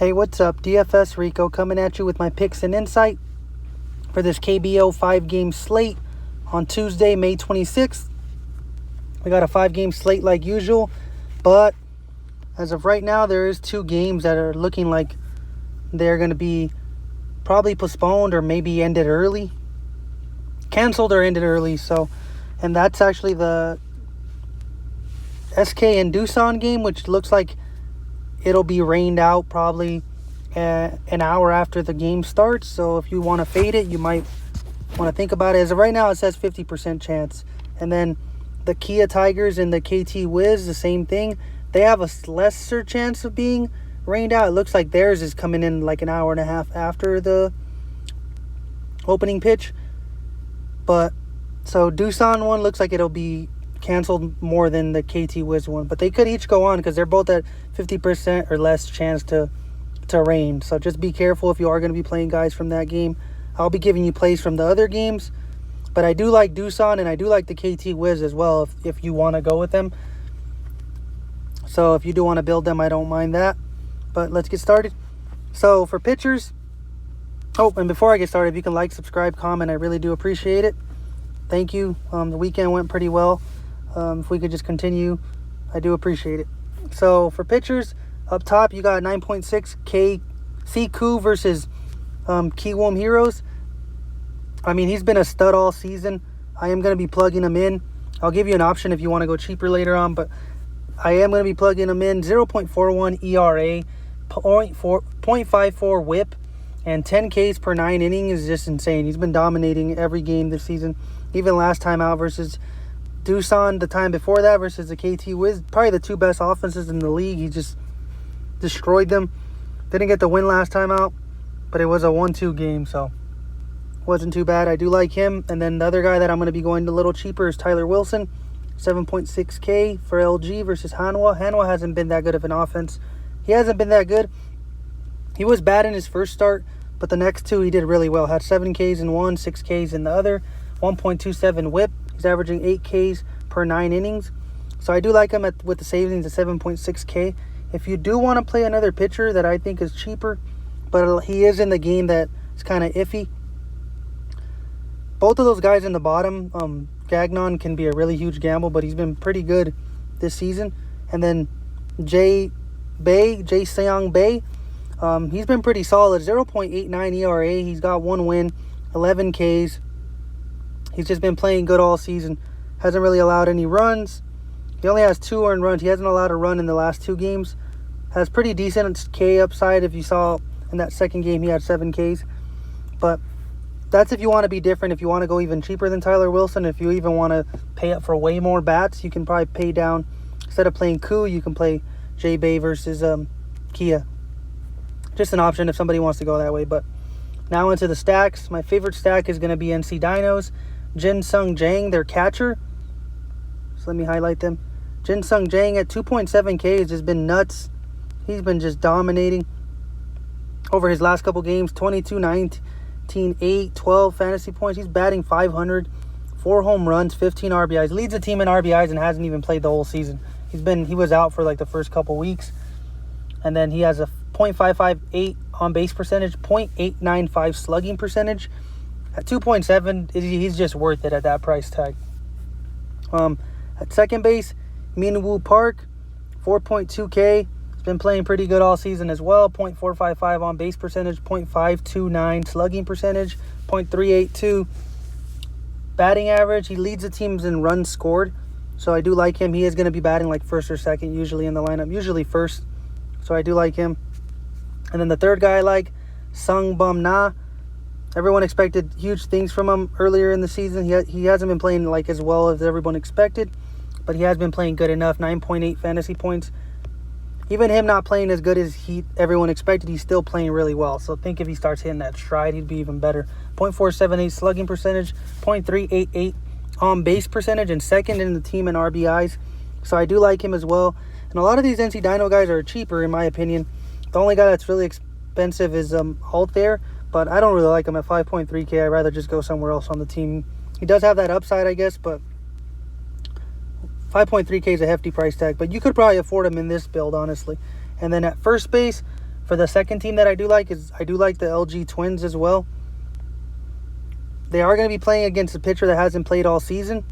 Hey, what's up? DFS Rico coming at you with my picks and insight for this KBO 5-game slate on Tuesday, May 26th. We got a 5-game slate like usual, but as of right now, there is 2 games that are looking like they're going to be probably postponed or maybe ended early. Canceled or ended early, and that's actually the SK and Doosan game, which looks like it'll be rained out probably an hour after the game starts. So if you want to fade it, you might want to think about it. As of right now, it says 50% chance. And then the Kia Tigers and the KT Wiz, the same thing. They have a lesser chance of being rained out. It looks like theirs is coming in like an hour and a half after the opening pitch. But so Doosan one looks like it'll be canceled more than the KT Wiz one, but they could each go on because they're both at 50% or less chance to rain. So just be careful if you are going to be playing guys from that game. I'll be giving you plays from the other games, but I do like Doosan and I do like the KT Wiz as well if you want to go with them. So if you do want to build them, I don't mind that. But let's get started. So for pitchers, and before I get started, if you can like, subscribe, comment, I really do appreciate it. Thank you. The weekend went pretty well. If we could just continue, I do appreciate it. So for pitchers, up top, you got 9.6K Siku versus Kiwoom Heroes. I mean, he's been a stud all season. I am going to be plugging him in. I'll give you an option if you want to go cheaper later on, but I am going to be plugging him in. 0.41 ERA, 0.54 whip, and 10 Ks per 9 innings is just insane. He's been dominating every game this season. Even last time out versus Doosan, the time before that versus the KT Wiz, probably the 2 best offenses in the league. He just destroyed them. Didn't get the win last time out, but it was a 1-2 game, so wasn't too bad. I do like him. And then the other guy that I'm going to be going a little cheaper is Tyler Wilson, 7.6K for LG versus Hanwha. Hanwha hasn't been that good of an offense. He hasn't been that good. He was bad in his first start, but the next 2 he did really well. Had 7 Ks in one, 6 Ks in the other, 1.27 whip. He's averaging 8 Ks per 9 innings. So I do like him with the savings at 7.6K. If you do want to play another pitcher that I think is cheaper, but he is in the game that is kind of iffy, both of those guys in the bottom, Gagnon can be a really huge gamble, but he's been pretty good this season. And then Jae Seong Bae, he's been pretty solid. 0.89 ERA. He's got 1 win, 11 Ks. He's just been playing good all season. Hasn't really allowed any runs. He only has 2 earned runs. He hasn't allowed a run in the last 2 games. Has pretty decent K upside. If you saw in that second game, he had 7 Ks. But that's if you want to be different. If you want to go even cheaper than Tyler Wilson, if you even want to pay up for way more bats, you can probably pay down. Instead of playing Koo, you can play J Bay versus Kia. Just an option if somebody wants to go that way. But now into the stacks. My favorite stack is going to be NC Dinos. Jin Sung Jang, their catcher. So let me highlight them. Jin Sung Jang at 2.7K has just been nuts. He's been just dominating over his last couple games. 22, 19, 8, 12 fantasy points. He's batting 500, 4 home runs, 15 RBIs. Leads the team in RBIs and hasn't even played the whole season. He was out for like the first couple weeks. And then he has a .558 on base percentage, .895 slugging percentage. At 2.7, he's just worth it at that price tag. At second base, Minwoo Park, 4.2K. He's been playing pretty good all season as well. .455 on base percentage, .529 slugging percentage, .382 batting average. He leads the teams in runs scored, so I do like him. He is going to be batting like first or second usually in the lineup, usually first. So I do like him. And then the third guy I like, Sung Bum Na. Everyone expected huge things from him earlier in the season. He hasn't been playing like as well as everyone expected, but he has been playing good enough. 9.8 fantasy points. Even him not playing as good as everyone expected, he's still playing really well. So I think if he starts hitting that stride, he'd be even better. .478 slugging percentage, .388 on base percentage, and second in the team in RBIs. So I do like him as well. And a lot of these NC Dino guys are cheaper in my opinion. The only guy that's really expensive is Altair. But I don't really like him at 5.3K. I'd rather just go somewhere else on the team. He does have that upside, I guess, but 5.3K is a hefty price tag. But you could probably afford him in this build, honestly. And then at first base, For the second team that I do like the LG Twins as well. They are going to be playing against a pitcher that hasn't played all season,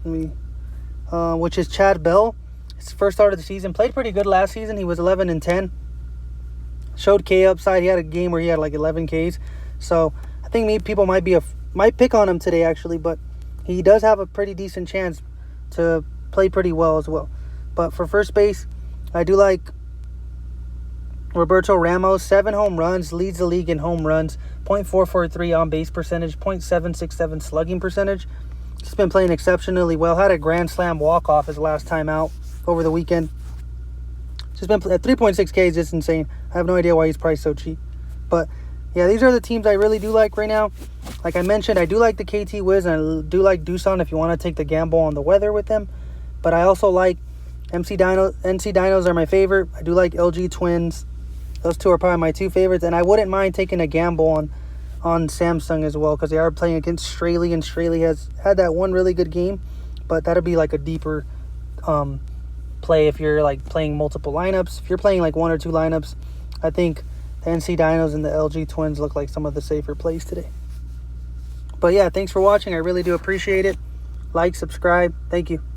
which is Chad Bell. His first start of the season. Played pretty good last season. He was 11-10. Showed K upside. He had a game where he had like 11 Ks. So I think people might pick on him today actually, but he does have a pretty decent chance to play pretty well as well. But for first base, I do like Roberto Ramos. 7 home runs, leads the league in home runs. .443 on base percentage, .767 slugging percentage. He's been playing exceptionally well. Had a grand slam walk-off his last time out over the weekend. Just been at 3.6 Ks, is just insane. I have no idea why he's priced so cheap. But yeah, these are the teams I really do like right now. Like I mentioned, I do like the KT Wiz, and I do like Doosan if you want to take the gamble on the weather with them. But I also like NC Dinos are my favorite. I do like LG Twins. Those two are probably my 2 favorites. And I wouldn't mind taking a gamble on Samsung as well, because they are playing against Straley, and Straley has had that one really good game. But that'll be like a deeper play if you're like playing multiple lineups. If you're playing like 1 or 2 lineups, I think the NC Dinos and the LG Twins look like some of the safer plays today. But yeah, thanks for watching. I really do appreciate it. Like, subscribe. Thank you.